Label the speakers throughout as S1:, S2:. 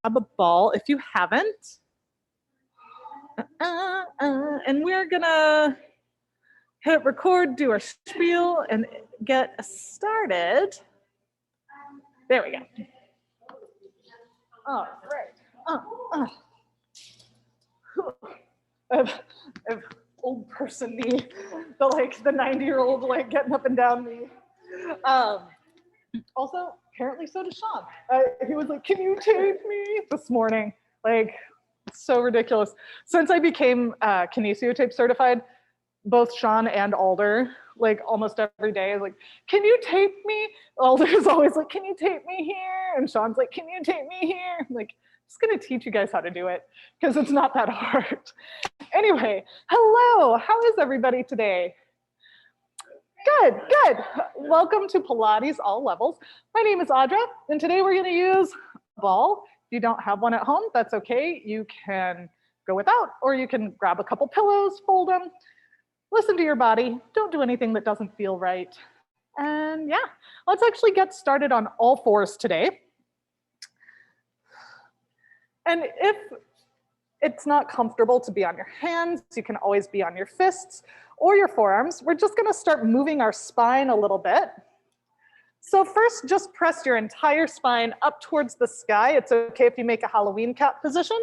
S1: grab a ball if you haven't. And we're gonna hit record, do our spiel, and get started. There we go. All right. I have old person knee, the 90-year-old getting up and down knee. Also, apparently so does Sean. He was like, "Can you tape me?" this morning. So ridiculous. Since I became kinesiotape certified, both Sean and Audra, almost every day, is like, "Can you tape me?" Alder's always like, "Can you tape me here?" And Sean's like, "Can you tape me here?" I'm like, just gonna teach you guys how to do it because it's not that hard. Anyway, hello, how is everybody today? Good, good. Welcome to Pilates All Levels. My name is Audra, and today we're gonna use a ball. If you don't have one at home, that's okay. You can go without, or you can grab a couple pillows, fold them, listen to your body. Don't do anything that doesn't feel right. And yeah, let's actually get started on all fours today. And if it's not comfortable to be on your hands, you can always be on your fists or your forearms. We're just gonna start moving our spine a little bit. So first, just press your entire spine up towards the sky. It's okay if you make a Halloween cat position.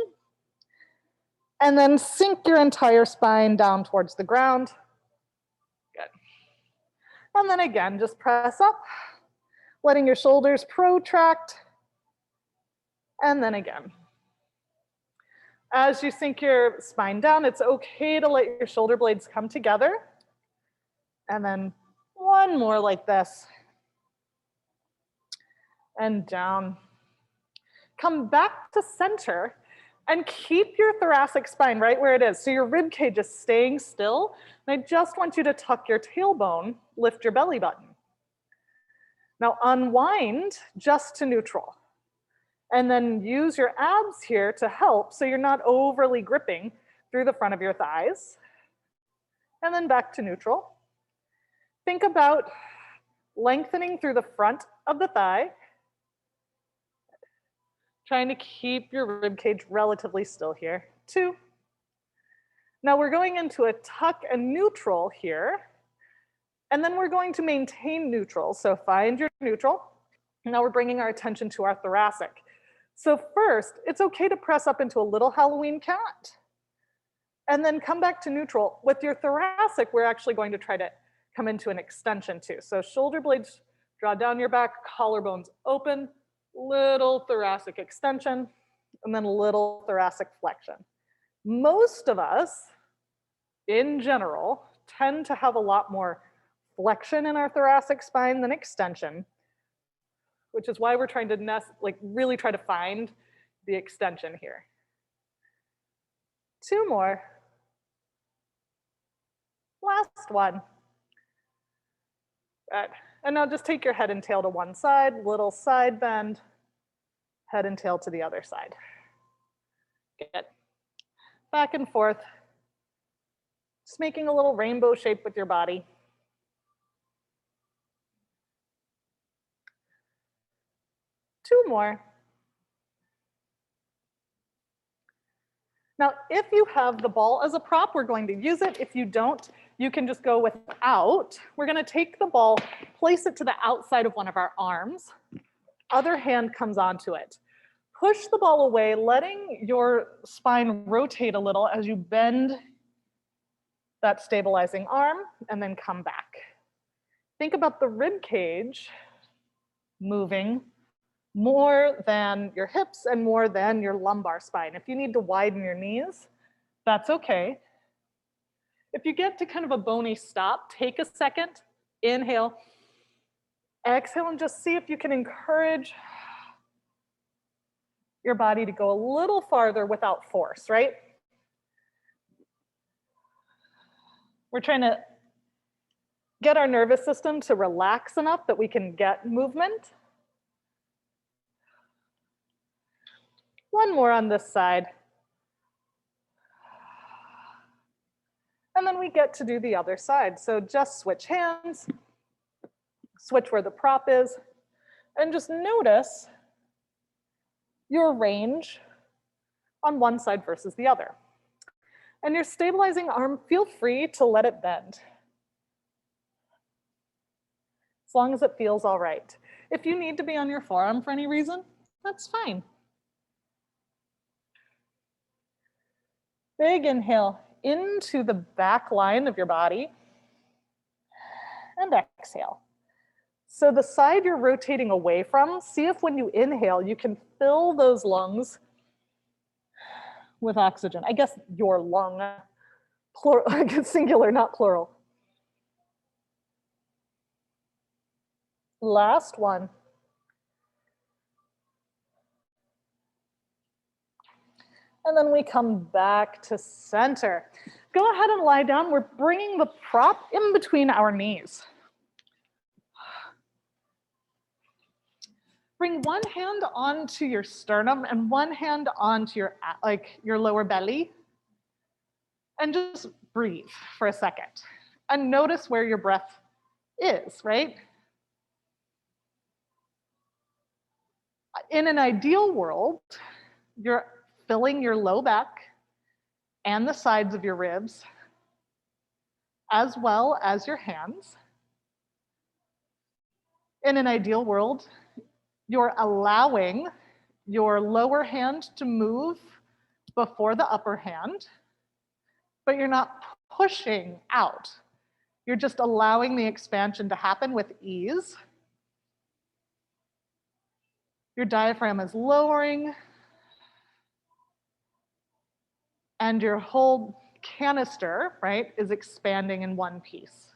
S1: And then sink your entire spine down towards the ground. Good. And then again, just press up, letting your shoulders protract. And then again. As you sink your spine down, it's okay to let your shoulder blades come together. And then one more like this. And down. Come back to center and keep your thoracic spine right where it is. So your rib cage is staying still. And I just want you to tuck your tailbone, lift your belly button. Now unwind just to neutral. And then use your abs here to help so you're not overly gripping through the front of your thighs. And then back to neutral. Think about lengthening through the front of the thigh. Trying to keep your rib cage relatively still here. 2. Now we're going into a tuck and neutral here. And then we're going to maintain neutral. So find your neutral. Now we're bringing our attention to our thoracic. So first, it's okay to press up into a little Halloween cat. And then come back to neutral. With your thoracic, we're actually going to try to come into an extension too. So shoulder blades draw down your back, collarbones open, little thoracic extension, and then little thoracic flexion. Most of us, in general, tend to have a lot more flexion in our thoracic spine than extension, which is why we're trying to really try to find the extension here. 2 more. Last one. Good. And now just take your head and tail to one side, little side bend, head and tail to the other side. Good. Back and forth. Just making a little rainbow shape with your body. Two more. Now, if you have the ball as a prop, we're going to use it. If you don't, you can just go without. We're going to take the ball, place it to the outside of one of our arms. Other hand comes onto it. Push the ball away, letting your spine rotate a little as you bend that stabilizing arm, and then come back. Think about the rib cage moving more than your hips and more than your lumbar spine. If you need to widen your knees, that's okay. If you get to kind of a bony stop, take a second, inhale, exhale, and just see if you can encourage your body to go a little farther without force, right? We're trying to get our nervous system to relax enough that we can get movement. One more on this side. And then we get to do the other side. So just switch hands, switch where the prop is, and just notice your range on one side versus the other. And your stabilizing arm, feel free to let it bend, as long as it feels all right. If you need to be on your forearm for any reason, that's fine. Big inhale into the back line of your body, and exhale. So the side you're rotating away from, see if when you inhale, you can fill those lungs with oxygen. I guess your lung, plural, singular, not plural. Last one. And then we come back to center. Go ahead and lie down. We're bringing the prop in between our knees. Bring one hand onto your sternum and one hand onto your lower belly. And just breathe for a second. And notice where your breath is, right? In an ideal world, you're filling your low back and the sides of your ribs, as well as your hands. In an ideal world, you're allowing your lower hand to move before the upper hand, but you're not pushing out. You're just allowing the expansion to happen with ease. Your diaphragm is lowering, and your whole canister, right, is expanding in one piece.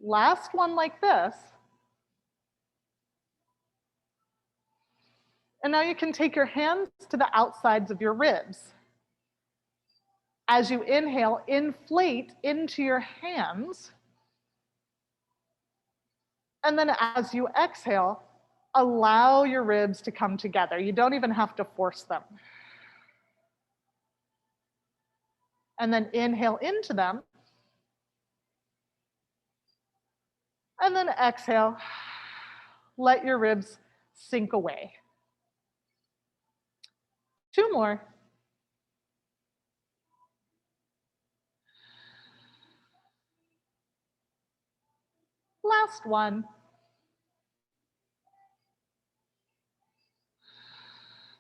S1: Last one like this. And now you can take your hands to the outsides of your ribs. As you inhale, inflate into your hands. And then as you exhale, allow your ribs to come together. You don't even have to force them. And then inhale into them. And then exhale, let your ribs sink away. 2 more. Last one.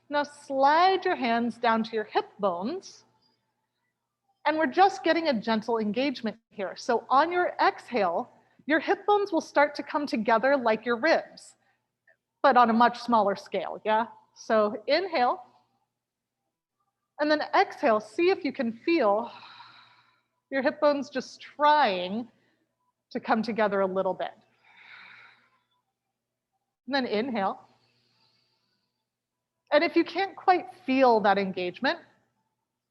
S1: Now slide your hands down to your hip bones. And we're just getting a gentle engagement here. So on your exhale, your hip bones will start to come together like your ribs, but on a much smaller scale, yeah? So inhale, and then exhale, see if you can feel your hip bones just trying to come together a little bit. And then inhale. And if you can't quite feel that engagement,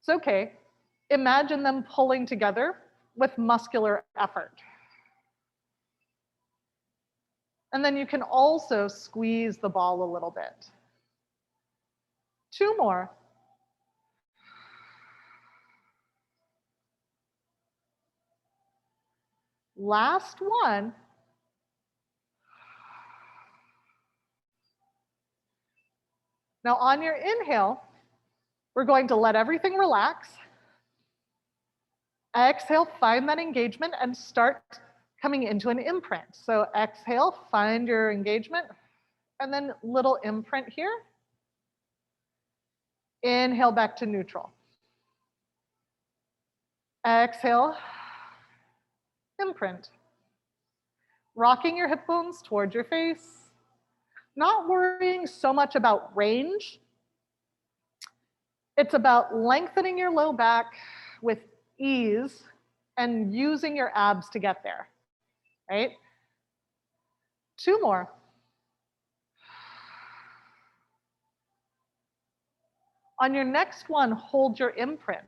S1: it's okay. Imagine them pulling together with muscular effort. And then you can also squeeze the ball a little bit. 2 more. Last one. Now on your inhale, we're going to let everything relax. Exhale, find that engagement and start coming into an imprint. So exhale, find your engagement, and then little imprint here. Inhale back to neutral. Exhale, imprint. Rocking your hip bones towards your face. Not worrying so much about range. It's about lengthening your low back with ease and using your abs to get there, right? 2 more. On your next one, hold your imprint.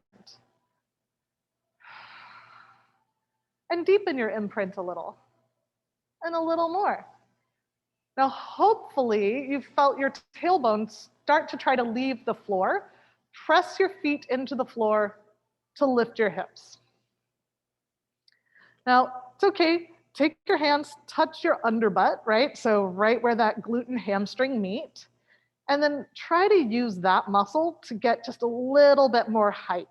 S1: And deepen your imprint a little. And a little more. Now, hopefully, you've felt your tailbone start to try to leave the floor. Press your feet into the floor to lift your hips. Now, it's okay. take your hands, touch your underbutt, right? So right where that glute and hamstring meet. And then try to use that muscle to get just a little bit more height.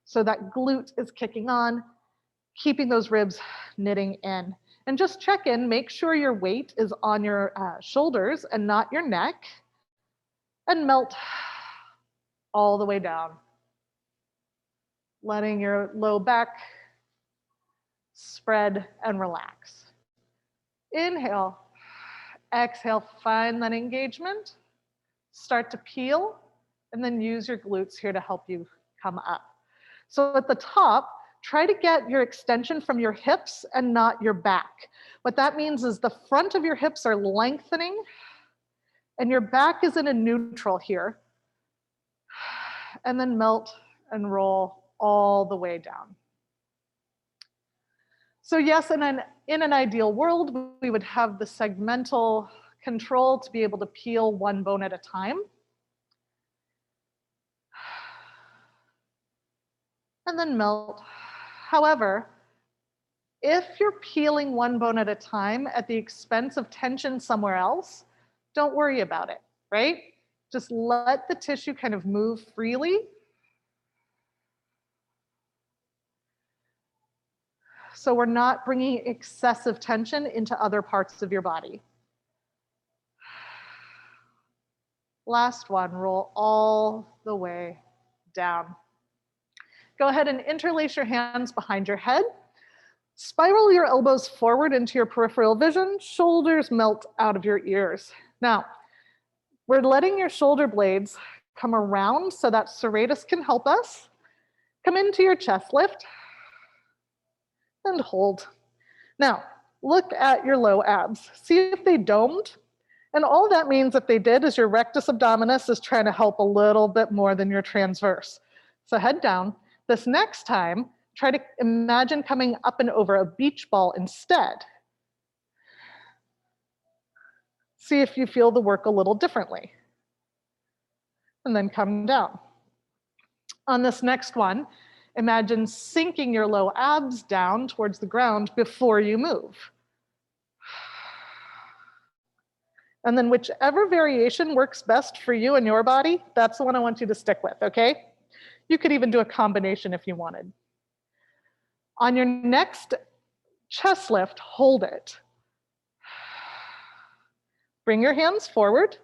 S1: So that glute is kicking on, keeping those ribs knitting in. And just check in, make sure your weight is on your shoulders and not your neck. And melt all the way down. Letting your low back spread and relax. Inhale, exhale, find that engagement. Start to peel, and then use your glutes here to help you come up. So at the top, try to get your extension from your hips and not your back. What that means is the front of your hips are lengthening, and your back is in a neutral here. And then melt and roll all the way down. So yes, in an ideal world, we would have the segmental control to be able to peel one bone at a time. And then melt. However, if you're peeling one bone at a time at the expense of tension somewhere else, don't worry about it, right? Just let the tissue kind of move freely. So we're not bringing excessive tension into other parts of your body. Last one, roll all the way down. Go ahead and interlace your hands behind your head. Spiral your elbows forward into your peripheral vision. Shoulders melt out of your ears. Now, we're letting your shoulder blades come around so that serratus can help us. Come into your chest lift and hold. Now, look at your low abs. See if they domed. And all that means if they did is your rectus abdominis is trying to help a little bit more than your transverse. So head down. This next time, try to imagine coming up and over a beach ball instead. See if you feel the work a little differently. And then come down. On this next one, imagine sinking your low abs down towards the ground before you move. And then whichever variation works best for you and your body, that's the one I want you to stick with, okay? You could even do a combination if you wanted. On your next chest lift, hold it. Bring your hands forward,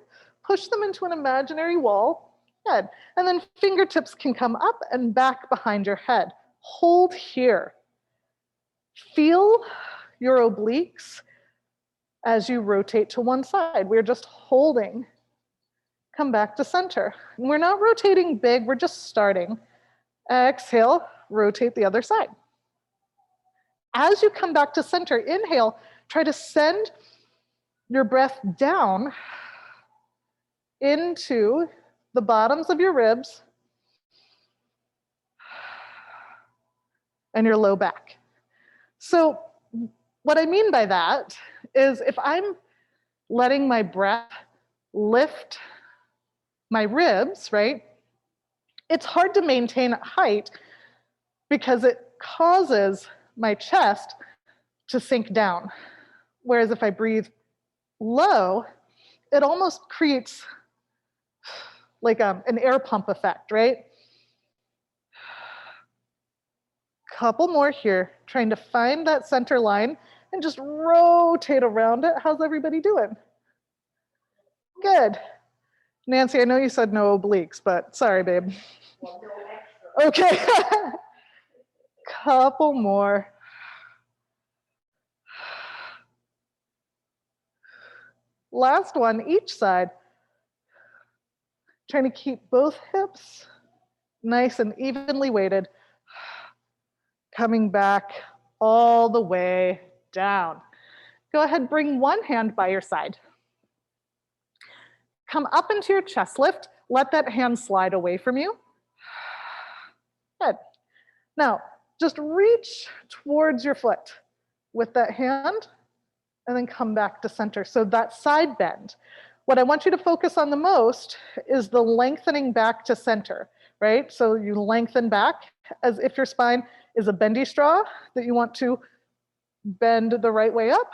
S1: push them into an imaginary wall, head, and then fingertips can come up and back behind your head. Hold here. Feel your obliques as you rotate to one side. We're just holding. Come back to center. And we're not rotating big, we're just starting. Exhale, rotate the other side. As you come back to center, inhale, try to send your breath down into the bottoms of your ribs and your low back. So what I mean by that is if I'm letting my breath lift my ribs, right, it's hard to maintain height because it causes my chest to sink down. Whereas if I breathe low, it almost creates like an air pump effect, right? Couple more here, trying to find that center line and just rotate around it. How's everybody doing? Good. Nancy, I know you said no obliques, but sorry, babe.
S2: Well, no extra.
S1: Okay. Couple more. Last one, each side. Trying to keep both hips nice and evenly weighted. Coming back all the way down. Go ahead, bring one hand by your side. Come up into your chest lift. Let that hand slide away from you. Good. Now, just reach towards your foot with that hand and then come back to center. So that side bend. What I want you to focus on the most is the lengthening back to center, right? So you lengthen back as if your spine is a bendy straw that you want to bend the right way up.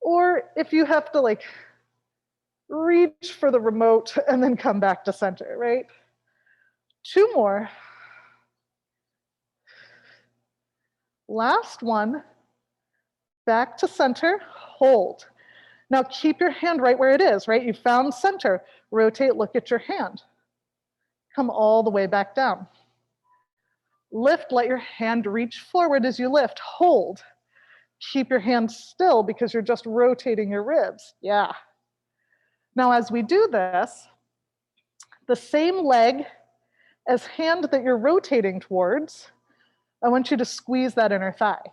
S1: Or if you have to like reach for the remote and then come back to center, right? 2 more. Last one, back to center, hold. Now keep your hand right where it is, right? You found center, rotate, look at your hand. Come all the way back down. Lift, let your hand reach forward as you lift, hold. Keep your hand still because you're just rotating your ribs, yeah. Now as we do this, the same leg as hand that you're rotating towards, I want you to squeeze that inner thigh.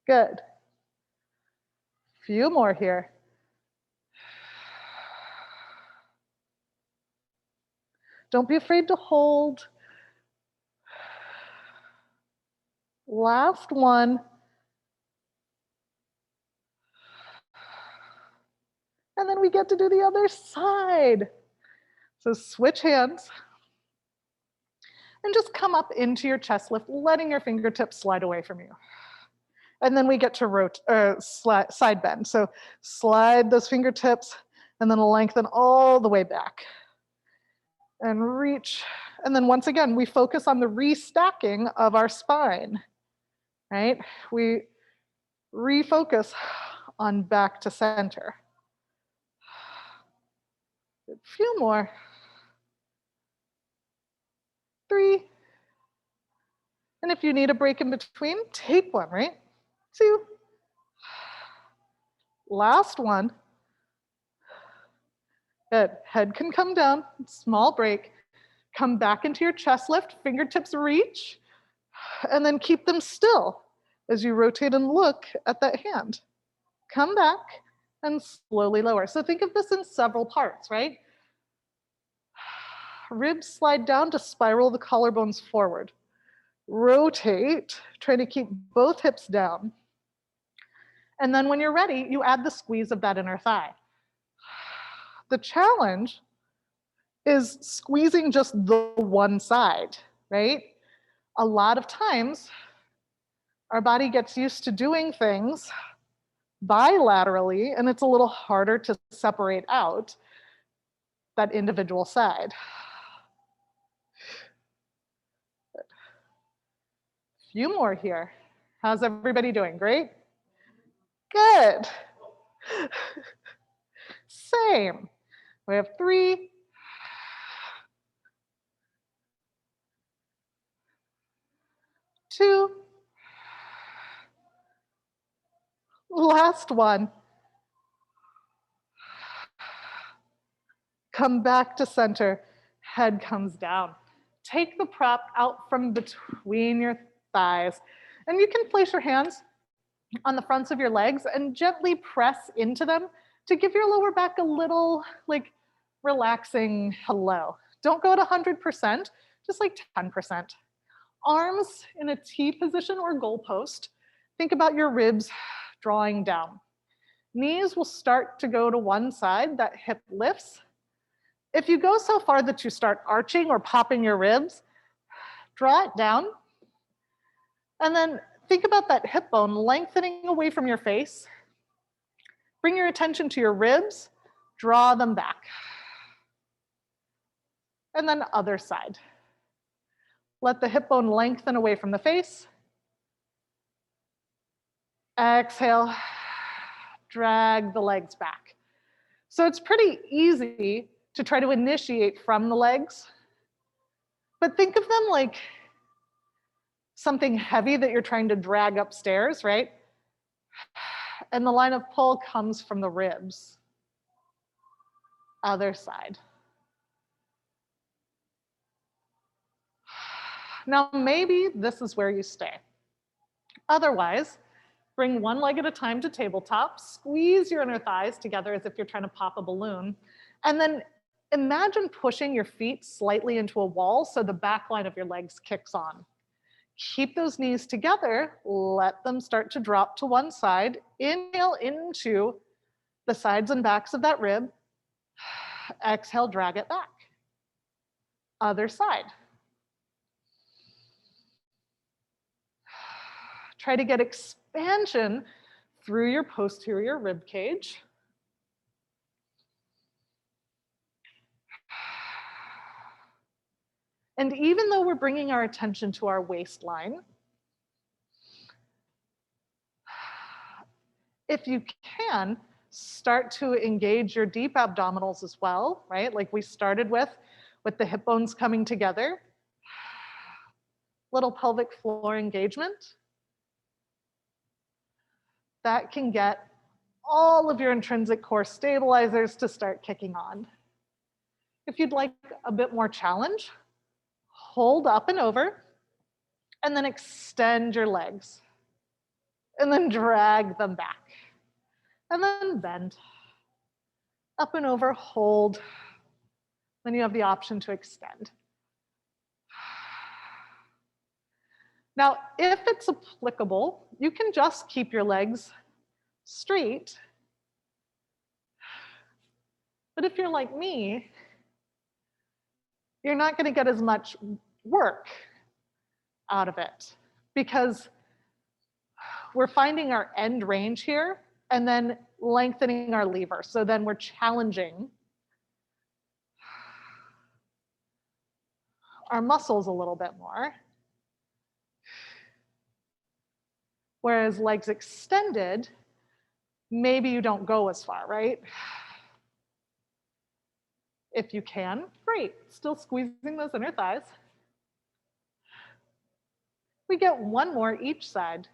S1: Good. Few more here. Don't be afraid to hold. Last one. And then we get to do the other side. So switch hands. And just come up into your chest lift, letting your fingertips slide away from you. And then we get to side bend. So slide those fingertips and then lengthen all the way back. And reach. And then once again, we focus on the restacking of our spine, right? We refocus on back to center. A few more. 3. And if you need a break in between, take one, right? 2. Last one. Good. Head can come down, small break. Come back into your chest lift, fingertips reach, and then keep them still as you rotate and look at that hand. Come back and slowly lower. So think of this in several parts, right? Ribs slide down to spiral the collarbones forward. Rotate, trying to keep both hips down. And then when you're ready, you add the squeeze of that inner thigh. The challenge is squeezing just the one side, right? A lot of times, our body gets used to doing things bilaterally, and it's a little harder to separate out that individual side. A few more here. How's everybody doing? Great? Good. Same. We have 3. 2. Last one. Come back to center. Head comes down. Take the prop out from between your thighs. And you can place your hands on the fronts of your legs and gently press into them to give your lower back a little like relaxing hello. Don't go at 100%, just like 10%. Arms in a T position or goalpost. Think about your ribs drawing down. Knees will start to go to one side, that hip lifts. If you go so far that you start arching or popping your ribs, draw it down. And then think about that hip bone lengthening away from your face. Bring your attention to your ribs, draw them back. And then other side. Let the hip bone lengthen away from the face. Exhale, drag the legs back. So it's pretty easy to try to initiate from the legs, but think of them like something heavy that you're trying to drag upstairs, right? And the line of pull comes from the ribs. Other side. Now maybe this is where you stay. Otherwise, bring one leg at a time to tabletop, squeeze your inner thighs together as if you're trying to pop a balloon, and then imagine pushing your feet slightly into a wall so the back line of your legs kicks on. Keep those knees together, let them start to drop to one side, inhale into the sides and backs of that rib, exhale, drag it back. Other side. Try to get expansion through your posterior rib cage. And even though we're bringing our attention to our waistline, if you can, start to engage your deep abdominals as well, right? Like we started with the hip bones coming together. Little pelvic floor engagement. That can get all of your intrinsic core stabilizers to start kicking on. If you'd like a bit more challenge, hold up and over, and then extend your legs. And then drag them back. And then bend. Up and over, hold. Then you have the option to extend. Now, if it's applicable, you can just keep your legs straight. But if you're like me, you're not going to get as much work out of it because we're finding our end range here and then lengthening our lever. So then we're challenging our muscles a little bit more. Whereas legs extended, maybe you don't go as far, right? If you can, great. Still squeezing those inner thighs. We get one more each side.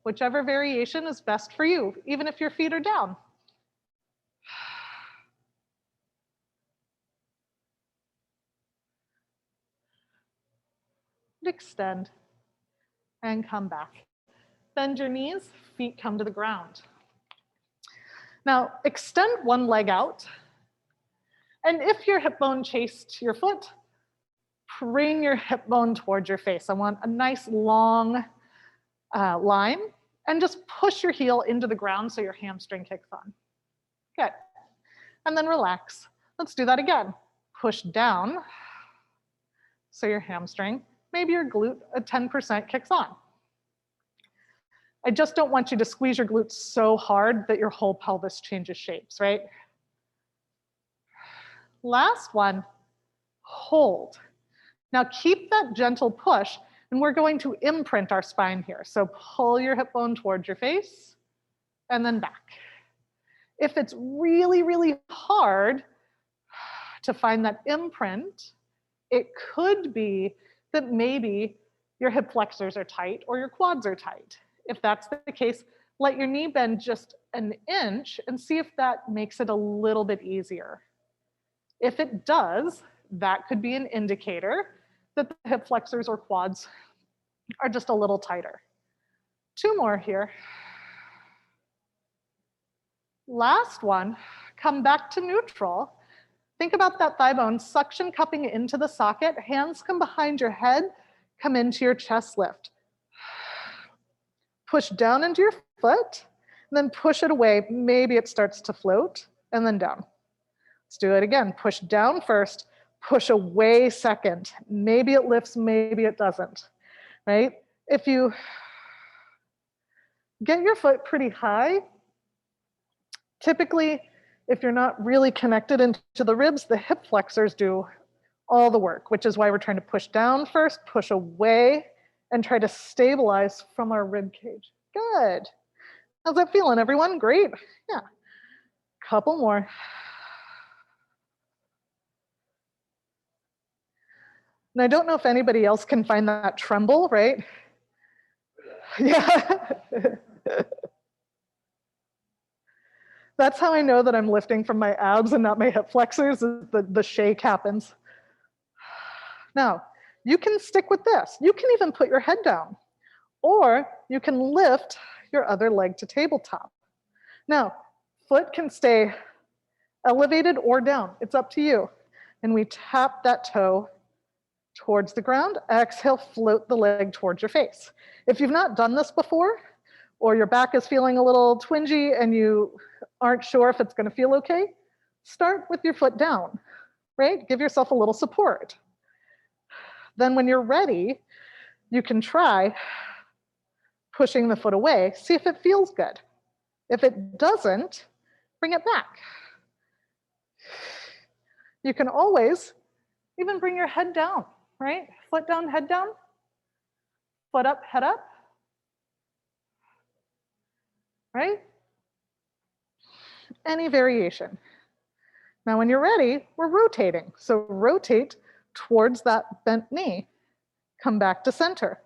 S1: Whichever variation is best for you, even if your feet are down. Extend and come back. Bend your knees, feet come to the ground. Now, extend one leg out. And if your hip bone chased your foot, bring your hip bone towards your face. I want a nice long line, and just push your heel into the ground so your hamstring kicks on. Good. And then relax. Let's do that again. Push down so your hamstring, maybe your glute at 10% kicks on. I just don't want you to squeeze your glutes so hard that your whole pelvis changes shapes, right? Last one, hold. Now keep that gentle push, and we're going to imprint our spine here. So pull your hip bone towards your face, and then back. If it's really, really hard to find that imprint, it could be that maybe your hip flexors are tight or your quads are tight. If that's the case, let your knee bend just an inch and see if that makes it a little bit easier. If it does, that could be an indicator that the hip flexors or quads are just a little tighter. Two more here. Last one, come back to neutral. Think about that thigh bone, suction cupping into the socket, hands come behind your head, come into your chest lift. Push down into your foot, and then push it away. Maybe it starts to float, and then down. Let's do it again. Push down first, push away second. Maybe it lifts, maybe it doesn't, right? If you get your foot pretty high, typically, if you're not really connected into the ribs, the hip flexors do all the work, which is why we're trying to push down first, push away, and try to stabilize from our rib cage. Good. How's that feeling, everyone? Great. Yeah. Couple more. And I don't know if anybody else can find that tremble, right? Yeah. That's how I know that I'm lifting from my abs and not my hip flexors, is the shake happens. Now, you can stick with this. You can even put your head down, or you can lift your other leg to tabletop. Now, foot can stay elevated or down. It's up to you. And we tap that toe towards the ground. Exhale, float the leg towards your face. If you've not done this before, or your back is feeling a little twingy and you aren't sure if it's going to feel okay, start with your foot down, right? Give yourself a little support. Then when you're ready, you can try pushing the foot away, see if it feels good. If it doesn't, bring it back. You can always even bring your head down, right? Foot down, head down. Foot up, head up. Right? Any variation. Now when you're ready, we're rotating. So rotate towards that bent knee. Come back to center.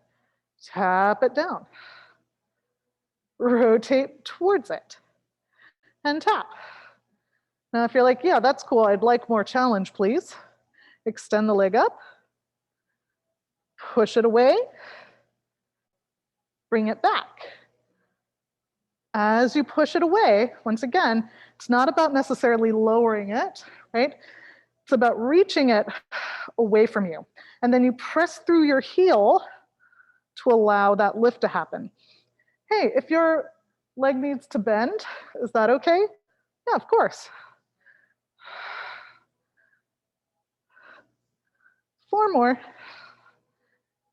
S1: Tap it down. Rotate towards it. And tap. Now if you're like, yeah, that's cool, I'd like more challenge, please. Extend the leg up. Push it away. Bring it back. As you push it away, once again, it's not about necessarily lowering it, right? It's about reaching it away from you. And then you press through your heel to allow that lift to happen. Hey, if your leg needs to bend, is that okay? Yeah, of course. 4 more.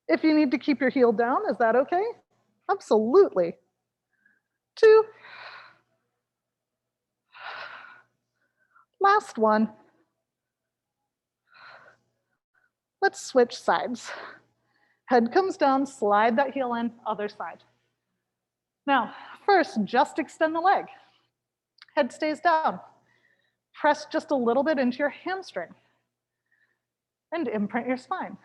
S1: If you need to keep your heel down, is that okay? Absolutely. 2. Last one. Let's switch sides. Head comes down, slide that heel in, other side. Now, first, just extend the leg. Head stays down. Press just a little bit into your hamstring and imprint your spine.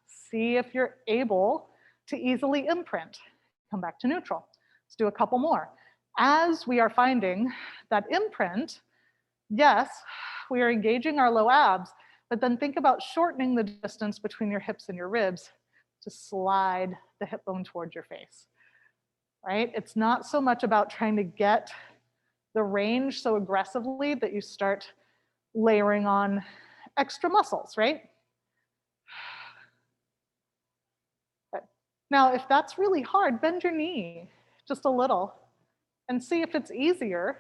S1: See if you're able to easily imprint. Come back to neutral. Let's do a couple more. As we are finding that imprint, yes, we are engaging our low abs, but then think about shortening the distance between your hips and your ribs to slide the hip bone towards your face, right? It's not so much about trying to get the range so aggressively that you start layering on extra muscles, right? Good. Now, if that's really hard, bend your knee just a little and see if it's easier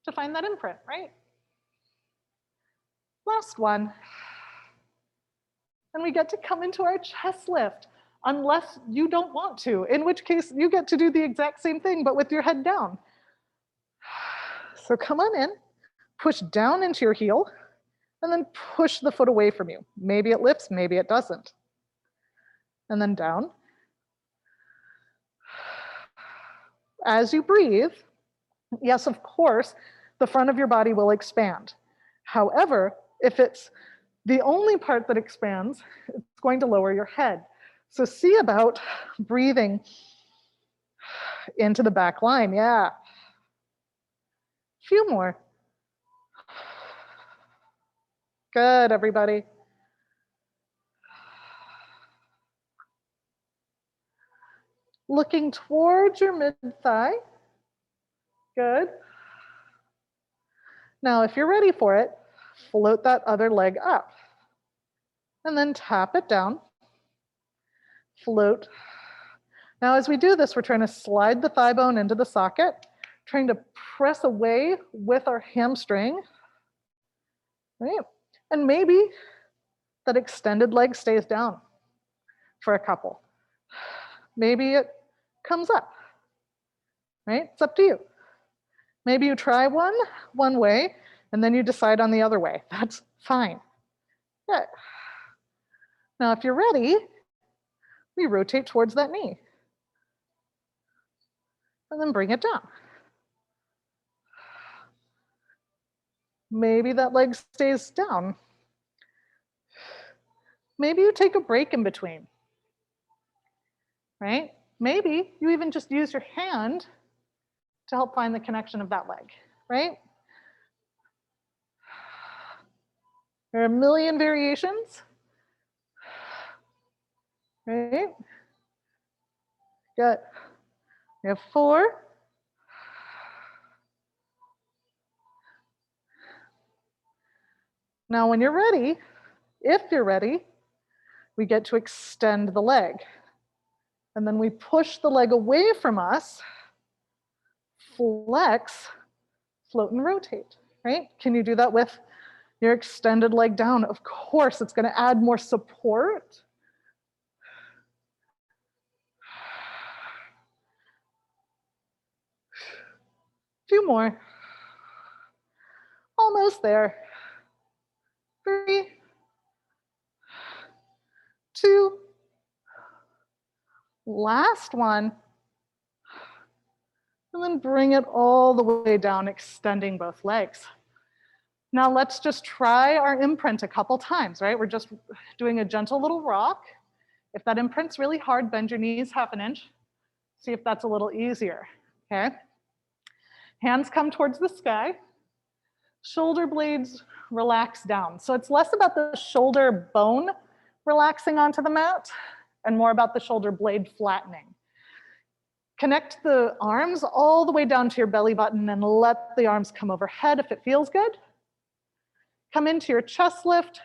S1: to find that imprint, right? Last one. And we get to come into our chest lift, unless you don't want to, in which case you get to do the exact same thing, but with your head down. So come on in, push down into your heel, and then push the foot away from you. Maybe it lifts, maybe it doesn't. And then down. As you breathe, yes, of course, the front of your body will expand. However, if it's the only part that expands, it's going to lower your head. So see about breathing into the back line. Yeah. Few more. Good, everybody. Looking towards your mid-thigh. Good. Now, if you're ready for it, float that other leg up. And then tap it down. Float. Now, as we do this, we're trying to slide the thigh bone into the socket, trying to press away with our hamstring. Right? And maybe that extended leg stays down for a couple. Maybe it comes up. Right? It's up to you. Maybe you try one way, and then you decide on the other way. That's fine. Good. Now, if you're ready, we rotate towards that knee. And then bring it down. Maybe that leg stays down. Maybe you take a break in between, right? Maybe you even just use your hand to help find the connection of that leg, right? There are a million variations, right? Good. We have 4. Now, when you're ready, if you're ready, we get to extend the leg. And then we push the leg away from us, flex, float and rotate, right? Can you do that with your extended leg down? Of course, it's going to add more support. Few more. Almost there. 3, 2, last one. And then bring it all the way down, extending both legs. Now let's just try our imprint a couple times, right? We're just doing a gentle little rock. If that imprint's really hard, bend your knees 1/2 inch. See if that's a little easier, okay? Hands come towards the sky. Shoulder blades relax down. So it's less about the shoulder bone relaxing onto the mat and more about the shoulder blade flattening. Connect the arms all the way down to your belly button and let the arms come overhead if it feels good. Come into your chest lift.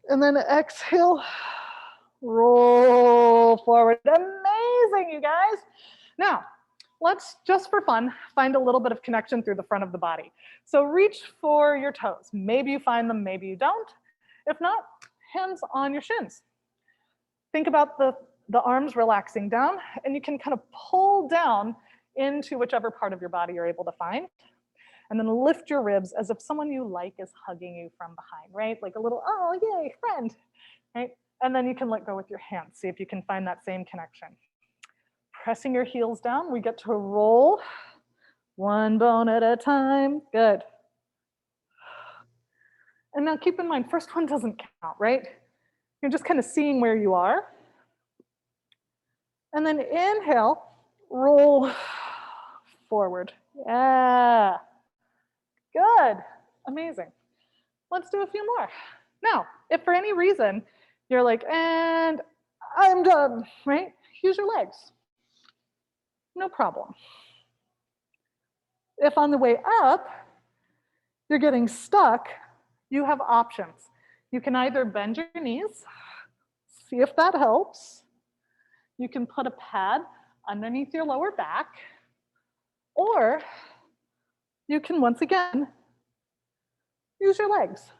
S1: And then exhale, roll forward. Amazing, you guys. Now, let's, just for fun, find a little bit of connection through the front of the body. So reach for your toes. Maybe you find them, maybe you don't. If not, hands on your shins. Think about the arms relaxing down, and you can kind of pull down into whichever part of your body you're able to find. And then lift your ribs as if someone you like is hugging you from behind, right? Like a little, oh, yay, friend, right? And then you can let go with your hands. See if you can find that same connection. Pressing your heels down, we get to roll one bone at a time. Good. And now keep in mind, first one doesn't count, right? You're just kind of seeing where you are. And then inhale, roll forward. Yeah. Good. Amazing. Let's do a few more. Now, if for any reason you're like, and I'm done, right? Use your legs. No problem. If on the way up, you're getting stuck, you have options. You can either bend your knees, see if that helps. You can put a pad underneath your lower back, or you can once again use your legs,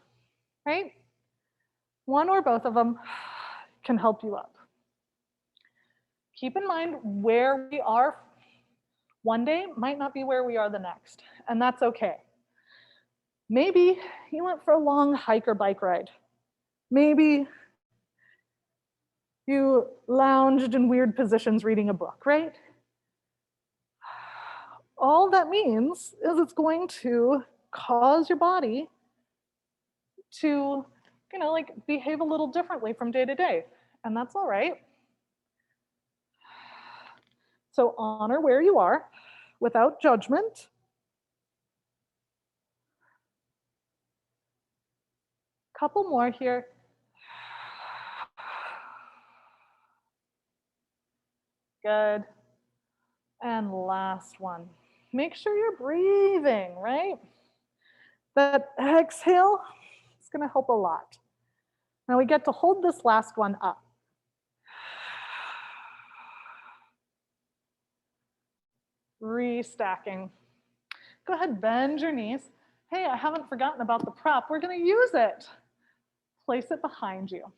S1: right? One or both of them can help you up. Keep in mind where we are one day might not be where we are the next, and that's okay. Maybe you went for a long hike or bike ride. Maybe you lounged in weird positions reading a book, right? All that means is it's going to cause your body to, like behave a little differently from day to day, and that's all right. So honor where you are without judgment. Couple more here. Good. And last one. Make sure you're breathing, right? That exhale is going to help a lot. Now we get to hold this last one up. Restacking. Go ahead, bend your knees. Hey, I haven't forgotten about the prop. We're going to use it. Place it behind you.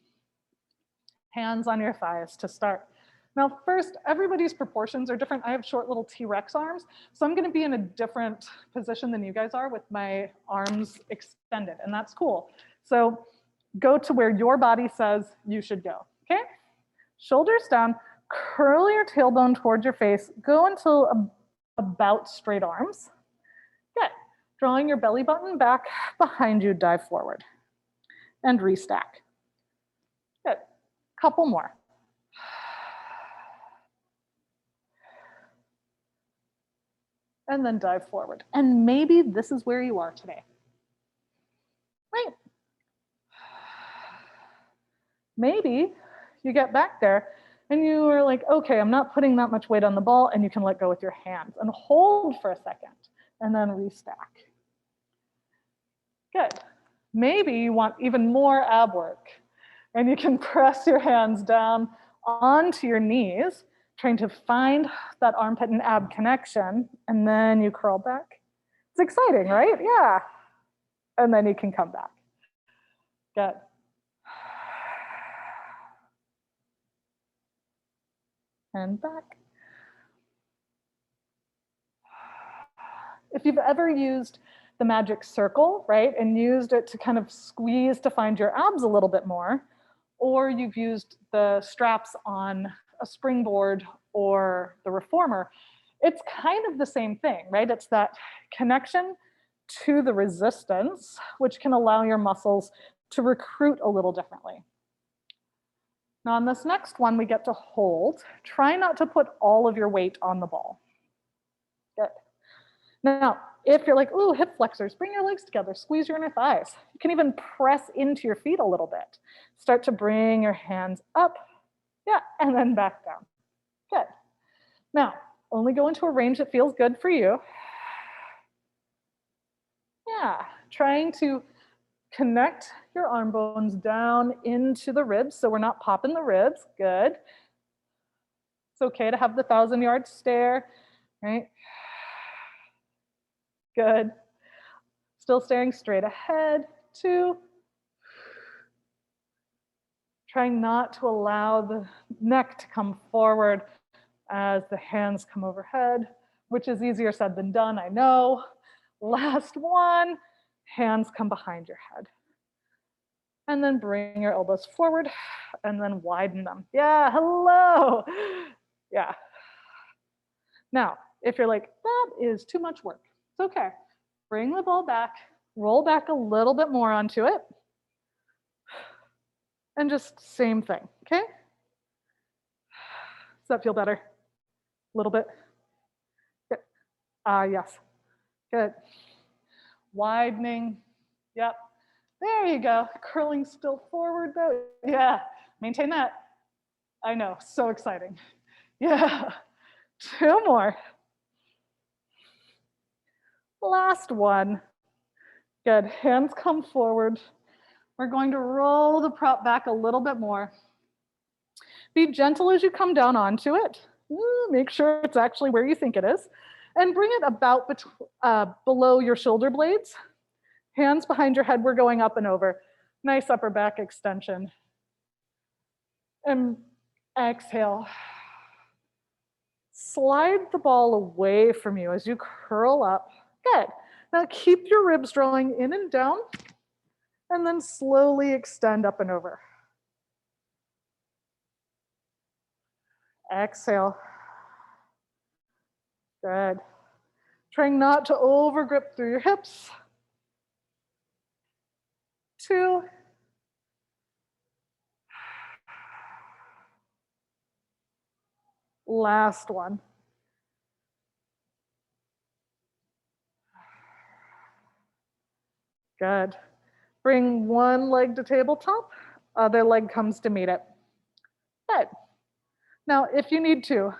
S1: Hands on your thighs to start. Now, first, everybody's proportions are different. I have short little T-Rex arms, so I'm going to be in a different position than you guys are with my arms extended, and that's cool. So go to where your body says you should go, okay? Shoulders down, curl your tailbone towards your face, go until about straight arms. Good. Drawing your belly button back behind you, dive forward and restack. Good. Couple more. And then dive forward. And maybe this is where you are today. Right? Maybe you get back there and you are like, okay, I'm not putting that much weight on the ball, and you can let go with your hands and hold for a second and then restack. Good. Maybe you want even more ab work, and you can press your hands down onto your knees, trying to find that armpit and ab connection, and then you curl back. It's exciting, right? Yeah. And then you can come back. Good. And back. If you've ever used the magic circle, right, and used it to kind of squeeze to find your abs a little bit more, or you've used the straps on a springboard or the reformer, it's kind of the same thing, right? It's that connection to the resistance, which can allow your muscles to recruit a little differently. Now on this next one, we get to hold. Try not to put all of your weight on the ball. Good. Now, if you're like, ooh, hip flexors, bring your legs together, squeeze your inner thighs. You can even press into your feet a little bit. Start to bring your hands up, yeah, and then back down. Good. Now, only go into a range that feels good for you. Yeah, trying to connect your arm bones down into the ribs so we're not popping the ribs. Good. It's okay to have the 1,000-yard stare, right? Good. Still staring straight ahead. 2. Trying not to allow the neck to come forward as the hands come overhead, which is easier said than done, I know. Last one, hands come behind your head. And then bring your elbows forward and then widen them. Yeah, hello. Yeah. Now, if you're like, that is too much work, it's okay. Bring the ball back, roll back a little bit more onto it, and just same thing, okay? Does that feel better? A little bit? Good. Yes. Good. Widening. Yep. There you go. Curling still forward though. Yeah. Maintain that. I know. So exciting. Yeah. 2 more. Last one. Good. Hands come forward. We're going to roll the prop back a little bit more. Be gentle as you come down onto it. Make sure it's actually where you think it is. And bring it about below your shoulder blades. Hands behind your head, we're going up and over. Nice upper back extension. And exhale. Slide the ball away from you as you curl up. Good. Now keep your ribs drawing in and down, and then slowly extend up and over. Exhale. Good. Trying not to overgrip through your hips. 2. Last one. Good. Bring one leg to tabletop, other leg comes to meet it. Good. Now, if you need to,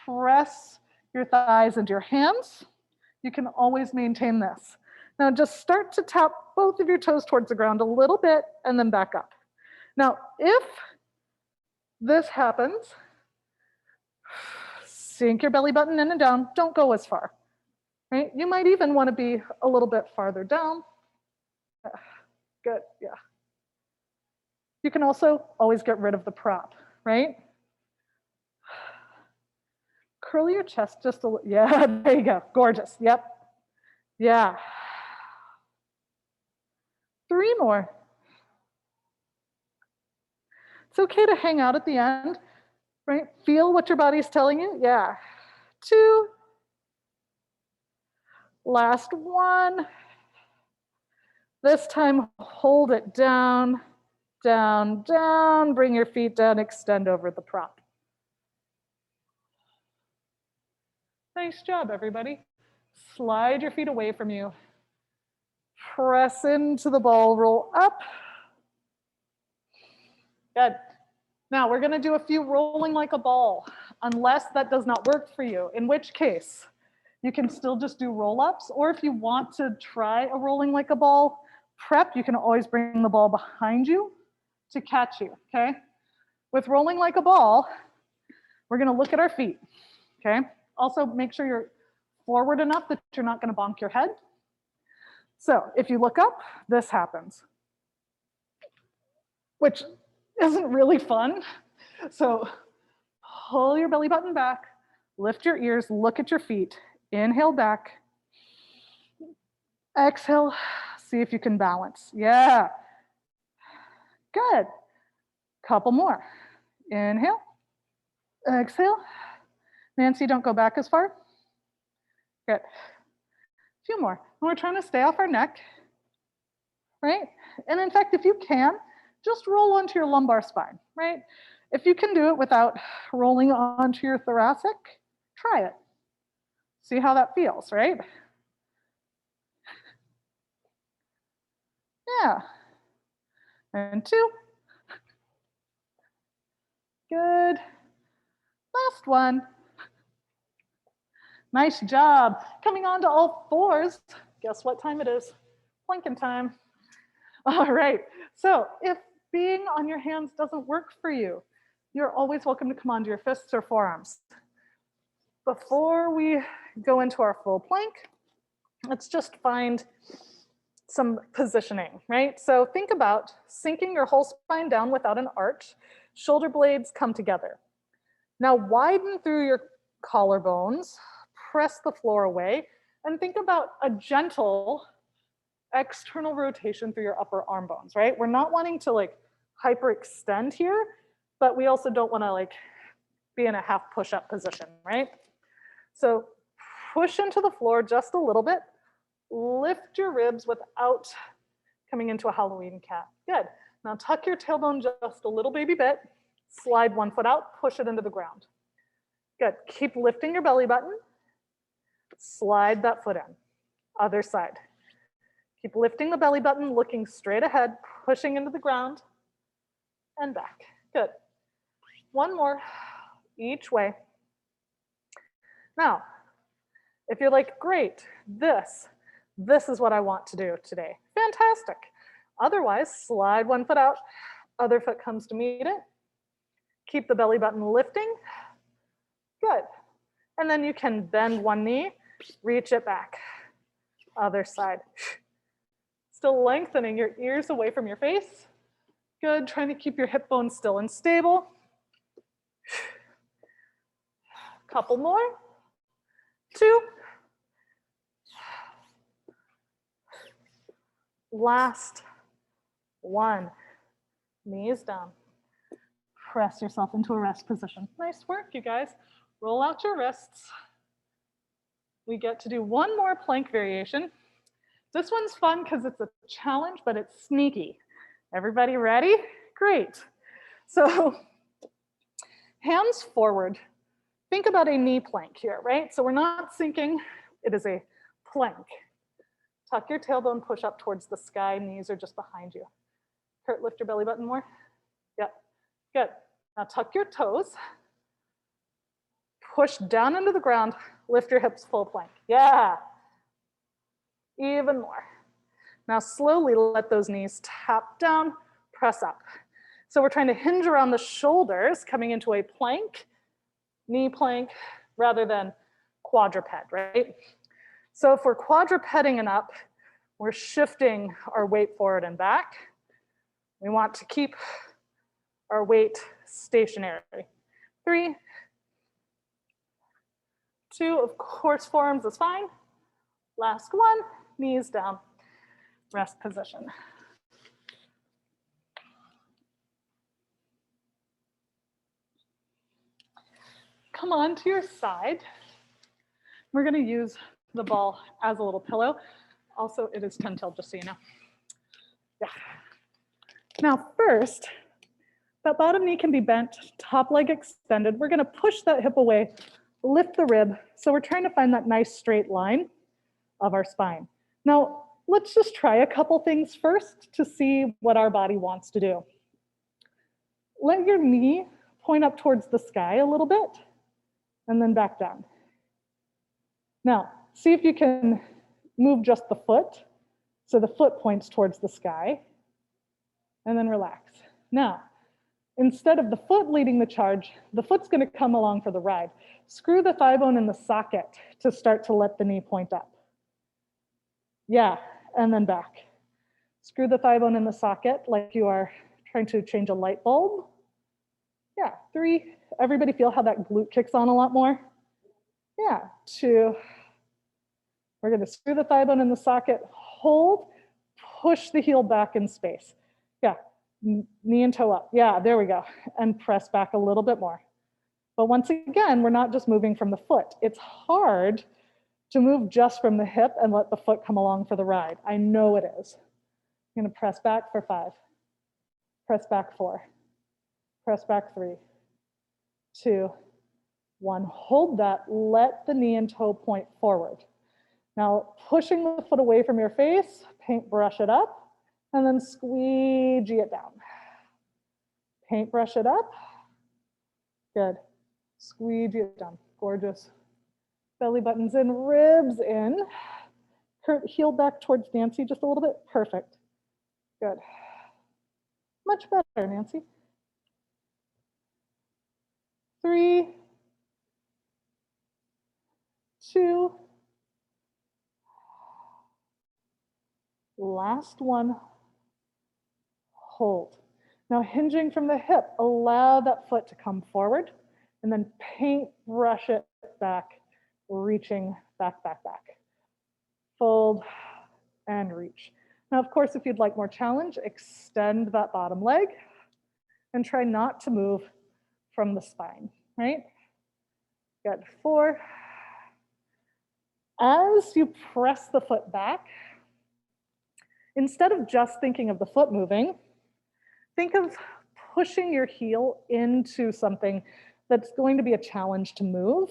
S1: press your thighs into your hands. You can always maintain this. Now, just start to tap both of your toes towards the ground a little bit and then back up. Now, if this happens, sink your belly button in and down. Don't go as far. Right? You might even want to be a little bit farther down. Good, yeah. You can also always get rid of the prop, right? Curl your chest just a little. Yeah, there you go. Gorgeous. Yep. Yeah. 3 more. It's okay to hang out at the end, right? Feel what your body's telling you. Yeah. 2. Last one. This time, hold it down, down, down. Bring your feet down, extend over the prop. Nice job, everybody. Slide your feet away from you. Press into the ball, roll up. Good. Now we're gonna do a few rolling like a ball, unless that does not work for you, in which case you can still just do roll-ups, or if you want to try a rolling like a ball prep, you can always bring the ball behind you to catch you, okay? With rolling like a ball, we're gonna look at our feet, okay? Also make sure you're forward enough that you're not gonna bonk your head. So if you look up, this happens, which isn't really fun. So pull your belly button back, lift your ears, look at your feet, inhale back, Exhale, see if you can balance. Yeah, good. Couple more. Inhale, exhale. Nancy, don't go back as far. Good. A few more. And we're trying to stay off our neck, right? And in fact, if you can, just roll onto your lumbar spine, right? If you can do it without rolling onto your thoracic, try it. See how that feels, right? Yeah. And 2. Good. Last one. Nice job. Coming on to all 4s. Guess what time it is? Planking time. All right. So if being on your hands doesn't work for you, you're always welcome to come onto your fists or forearms. Before we go into our full plank, let's just find some positioning, right? So think about sinking your whole spine down without an arch. Shoulder blades come together. Now widen through your collarbones, press the floor away, and think about a gentle external rotation through your upper arm bones, right? We're not wanting to like hyperextend here, but we also don't want to like be in a half push-up position, right? So push into the floor just a little bit. Lift your ribs without coming into a Halloween cat. Good. Now tuck your tailbone just a little baby bit. Slide one foot out, push it into the ground. Good. Keep lifting your belly button. Slide that foot in. Other side. Keep lifting the belly button, looking straight ahead, pushing into the ground and back. Good. One more each way. Now, if you're like, great, this is what I want to do today. Fantastic. Otherwise, slide one foot out, other foot comes to meet it. Keep the belly button lifting. Good. And then you can bend one knee, reach it back. Other side. Still lengthening your ears away from your face. Good. Trying to keep your hip bones still and stable. Couple more. 2. Last one. Knees down. Press yourself into a rest position. Nice work, you guys. Roll out your wrists. We get to do one more plank variation. This one's fun because it's a challenge, but it's sneaky. Everybody ready? Great. So hands forward. Think about a knee plank here, right? So we're not sinking. It is a plank. Tuck your tailbone, push up towards the sky. Knees are just behind you. Kurt, lift your belly button more. Yep, good. Now tuck your toes. Push down into the ground. Lift your hips full plank. Yeah. Even more. Now slowly let those knees tap down, press up. So we're trying to hinge around the shoulders, coming into a plank, knee plank, rather than quadruped, right? So if we're quadrupeding and up, we're shifting our weight forward and back. We want to keep our weight stationary. 3, 2, of course, forearms is fine. Last one, knees down, rest position. Come on to your side. We're gonna use the ball as a little pillow. Also, it is 10 till, just so you know. Yeah. Now first, that bottom knee can be bent, top leg extended. We're gonna push that hip away, lift the rib. So we're trying to find that nice straight line of our spine. Now, let's just try a couple things first to see what our body wants to do. Let your knee point up towards the sky a little bit, and then back down. Now, see if you can move just the foot, so the foot points towards the sky, and then relax. Now, instead of the foot leading the charge, the foot's gonna come along for the ride. Screw the thigh bone in the socket to start to let the knee point up. Yeah, and then back. Screw the thigh bone in the socket like you are trying to change a light bulb. Yeah, 3, everybody feel how that glute kicks on a lot more? Yeah, 2, we're gonna screw the thigh bone in the socket, hold, push the heel back in space. Yeah, knee and toe up. Yeah, there we go. And press back a little bit more. But once again, we're not just moving from the foot. It's hard to move just from the hip and let the foot come along for the ride. I know it is. I'm gonna press back for 5, press back 4, press back 3, 2, 1. Hold that, let the knee and toe point forward. Now, pushing the foot away from your face, paintbrush it up, and then squeegee it down. Paintbrush it up. Good. Squeegee it down. Gorgeous. Belly buttons in, ribs in. Heel back towards Nancy just a little bit. Perfect. Good. Much better, Nancy. 3, 2, last one, hold. Now hinging from the hip, allow that foot to come forward and then paintbrush it back, reaching back, back, back. Fold and reach. Now, of course, if you'd like more challenge, extend that bottom leg and try not to move from the spine, right? Good. 4. As you press the foot back, instead of just thinking of the foot moving, think of pushing your heel into something that's going to be a challenge to move,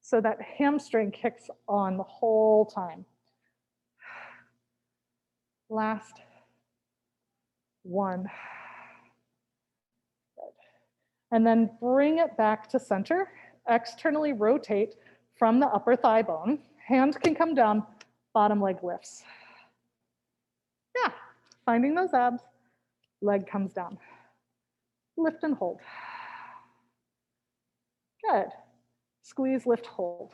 S1: so that hamstring kicks on the whole time. Last one. Good. And then bring it back to center. Externally rotate from the upper thigh bone. Hand can come down, bottom leg lifts. Yeah, finding those abs. Leg comes down. Lift and hold. Good. Squeeze, lift, hold.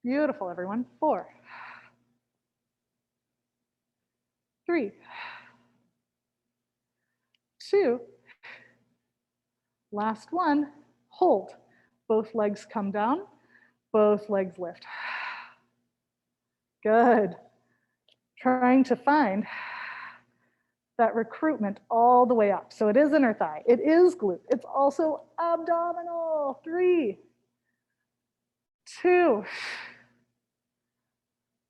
S1: Beautiful, everyone. 4, 3, 2, last one, hold. Both legs come down, both legs lift. Good. Trying to find that recruitment all the way up. So it is inner thigh, it is glute, it's also abdominal. 3, 2,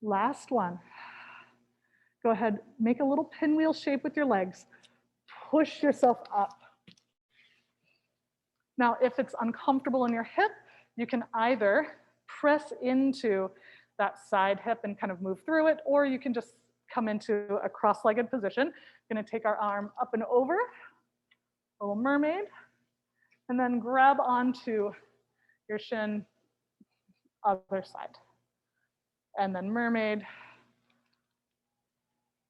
S1: last one. Go ahead, make a little pinwheel shape with your legs. Push yourself up. Now, if it's uncomfortable in your hip, you can either press into that side hip and kind of move through it, or you can just come into a cross-legged position. Gonna take our arm up and over, a little mermaid, and then grab onto your shin, other side. And then mermaid,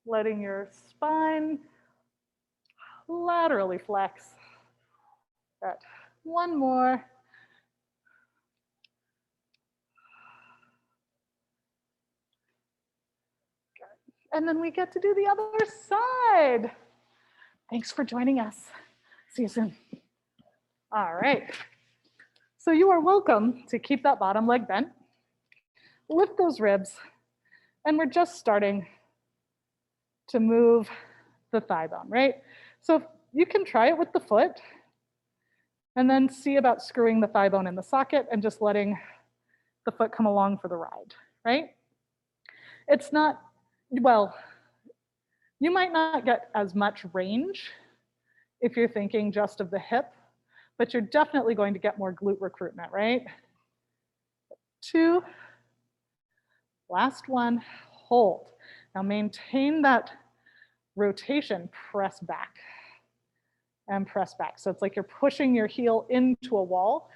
S1: letting your spine laterally flex. Good. One more. Good. And then we get to do the other side. Thanks for joining us. See you soon. All right. So you are welcome to keep that bottom leg bent. Lift those ribs. And we're just starting to move the thigh bone, right? So you can try it with the foot and then see about screwing the thigh bone in the socket and just letting the foot come along for the ride, right? It's not, well, you might not get as much range if you're thinking just of the hip, but you're definitely going to get more glute recruitment, right? 2, last one, hold. Now maintain that rotation, press back and press back. So it's like you're pushing your heel into a wall,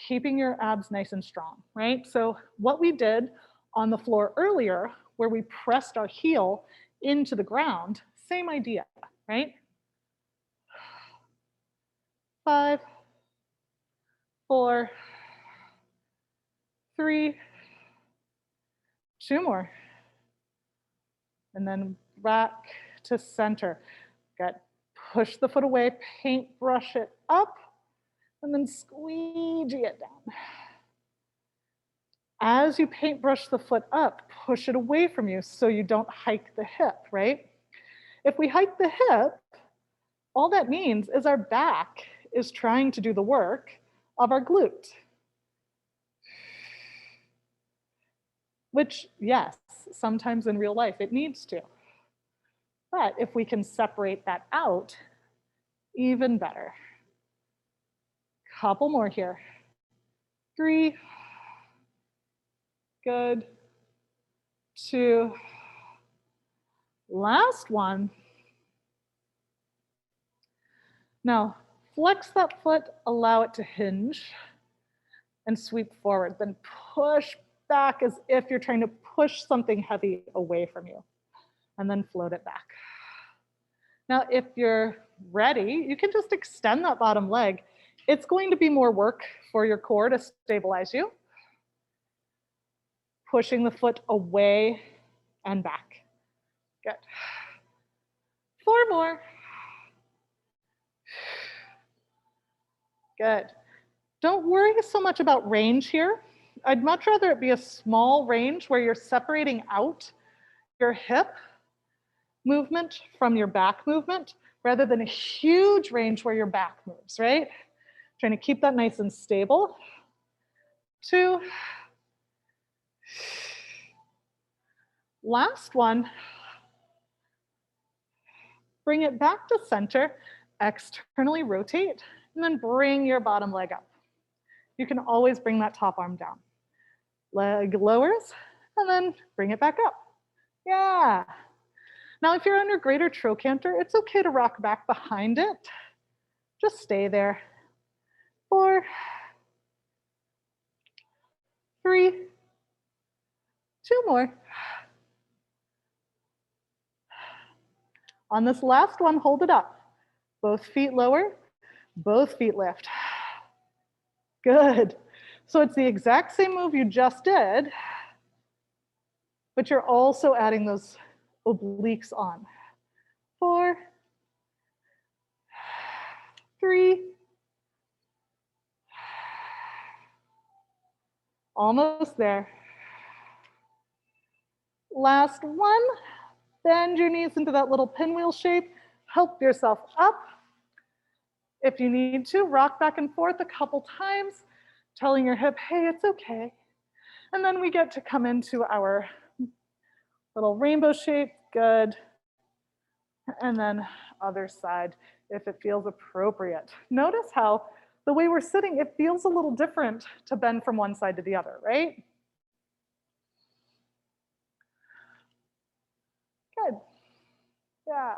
S1: keeping your abs nice and strong, right? So what we did on the floor earlier, where we pressed our heel into the ground, same idea, right? 5, 4, 3, 2 more. And then back to center. Good. Push the foot away, paintbrush it up, and then squeegee it down. As you paintbrush the foot up, push it away from you so you don't hike the hip, right? If we hike the hip, all that means is our back is trying to do the work of our glute. Which, yes, sometimes in real life it needs to. But if we can separate that out, even better. Couple more here. 3. Good. 2. Last one. Now, flex that foot, allow it to hinge, and sweep forward. Then push back as if you're trying to push something heavy away from you, and then float it back. Now, if you're ready, you can just extend that bottom leg. It's going to be more work for your core to stabilize you. Pushing the foot away and back. Good. 4 more. Good. Don't worry so much about range here. I'd much rather it be a small range where you're separating out your hip movement from your back movement rather than a huge range where your back moves, right? Trying to keep that nice and stable. 2. Last one. Bring it back to center, externally rotate, and then bring your bottom leg up. You can always bring that top arm down. Leg lowers, and then bring it back up. Yeah. Now, if you're under greater trochanter, it's okay to rock back behind it. Just stay there. 4, 3, 2 more. On this last one, hold it up. Both feet lower, both feet lift. Good. So it's the exact same move you just did, but you're also adding those obliques on. 4, 3, almost there. Last one. Bend your knees into that little pinwheel shape. Help yourself up. If you need to, rock back and forth a couple times, telling your hip, hey, it's okay. And then we get to come into our little rainbow shape. Good. And then other side, if it feels appropriate. Notice how the way we're sitting, it feels a little different to bend from one side to the other, right? Good. Yeah.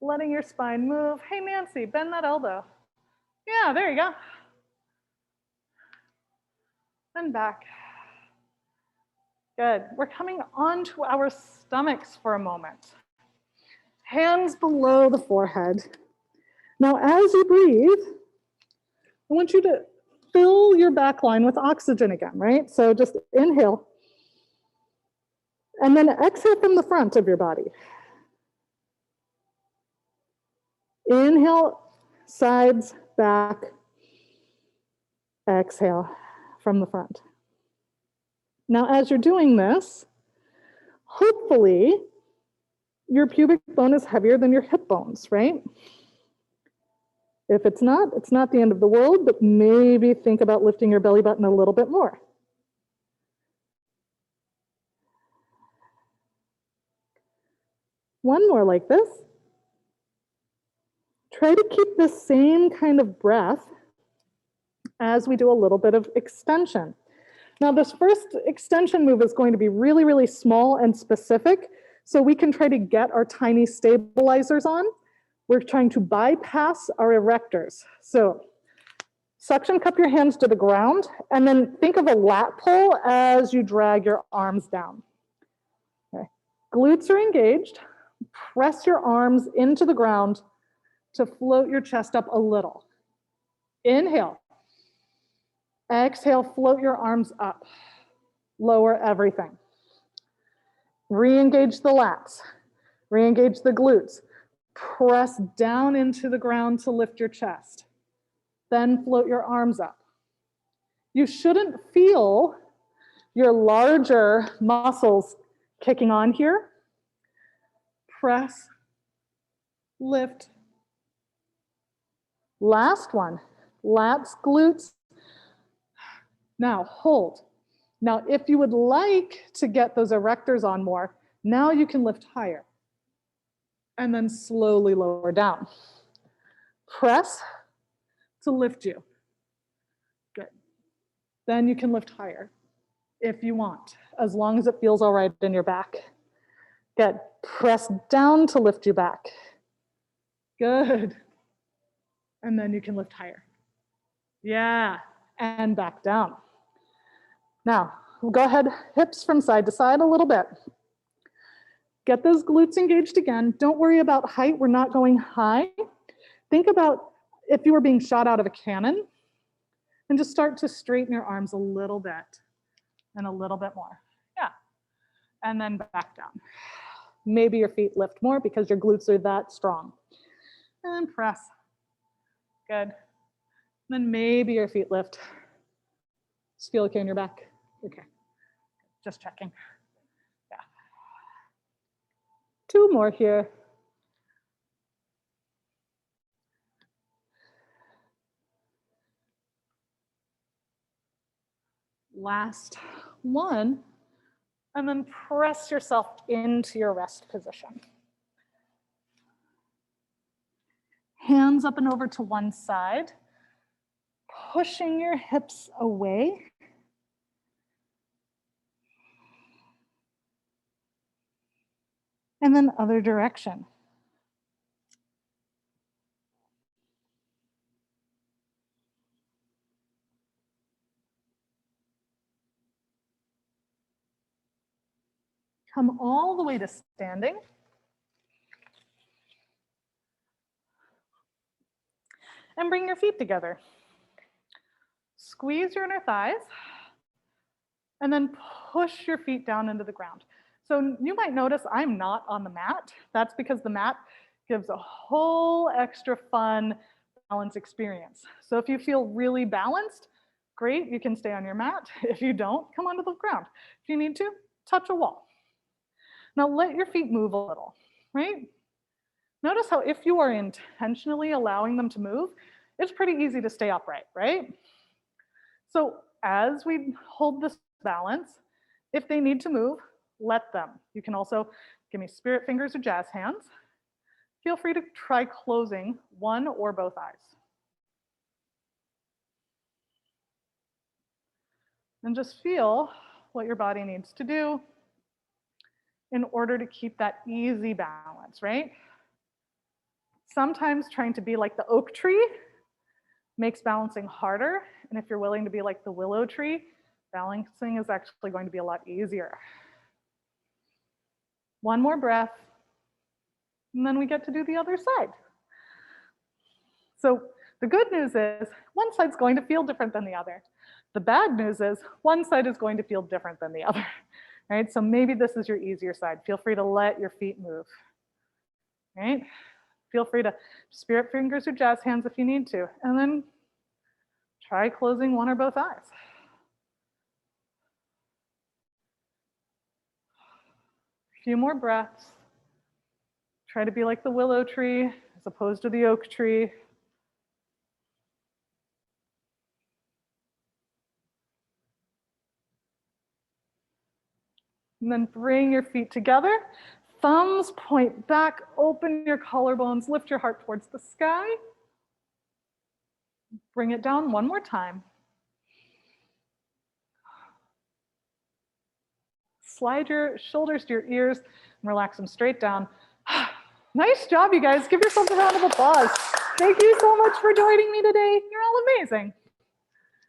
S1: Letting your spine move. Hey, Nancy, bend that elbow. Yeah, there you go. And back. Good. We're coming onto our stomachs for a moment. Hands below the forehead. Now, as you breathe, I want you to fill your back line with oxygen again, right? So just inhale. And then exhale from the front of your body. Inhale, sides, back. Exhale from the front. Now, as you're doing this, hopefully your pubic bone is heavier than your hip bones, right? If it's not the end of the world, but maybe think about lifting your belly button a little bit more. One more like this. Try to keep the same kind of breath as we do a little bit of extension. Now, this first extension move is going to be really, really small and specific, so we can try to get our tiny stabilizers on. We're trying to bypass our erectors. So suction cup your hands to the ground, and then think of a lat pull as you drag your arms down. Okay. Glutes are engaged. Press your arms into the ground to float your chest up a little. Inhale. Exhale, float your arms up. Lower everything. Re-engage the lats. Re-engage the glutes. Press down into the ground to lift your chest. Then float your arms up. You shouldn't feel your larger muscles kicking on here. Press, lift. Last one, lats, glutes. Now hold. Now, if you would like to get those erectors on more, now you can lift higher and then slowly lower down. Press to lift you. Good. Then you can lift higher if you want, as long as it feels all right in your back. Good. Press down to lift you back. Good. And then you can lift higher. Yeah, and back down. Now, we'll go ahead, hips from side to side a little bit. Get those glutes engaged again. Don't worry about height. We're not going high. Think about if you were being shot out of a cannon, and just start to straighten your arms a little bit and a little bit more. Yeah, and then back down. Maybe your feet lift more because your glutes are that strong. And then press. Good. Then maybe your feet lift. Just feel okay in your back? Okay. Just checking. Yeah. 2 more here. Last one. And then press yourself into your rest position. Hands up and over to one side, pushing your hips away. And then other direction. Come all the way to standing. And bring your feet together. Squeeze your inner thighs. And then push your feet down into the ground. So you might notice I'm not on the mat. That's because the mat gives a whole extra fun balance experience. So if you feel really balanced, great, you can stay on your mat. If you don't, come onto the ground. If you need to, touch a wall. Now let your feet move a little, right? Notice how if you are intentionally allowing them to move, it's pretty easy to stay upright, right? So as we hold this balance, if they need to move, let them. You can also give me spirit fingers or jazz hands. Feel free to try closing one or both eyes. And just feel what your body needs to do in order to keep that easy balance, right? Sometimes trying to be like the oak tree makes balancing harder. And if you're willing to be like the willow tree, balancing is actually going to be a lot easier. One more breath, and then we get to do the other side. So the good news is one side's going to feel different than the other. The bad news is one side is going to feel different than the other, right? So maybe this is your easier side. Feel free to let your feet move, right? Feel free to spirit fingers or jazz hands if you need to, and then try closing one or both eyes. A few more breaths. Try to be like the willow tree as opposed to the oak tree. And then bring your feet together. Thumbs point back, open your collarbones, lift your heart towards the sky. Bring it down one more time. Slide your shoulders to your ears and relax them straight down. Nice job, you guys. Give yourselves a round of applause. Thank you so much for joining me today. You're all amazing.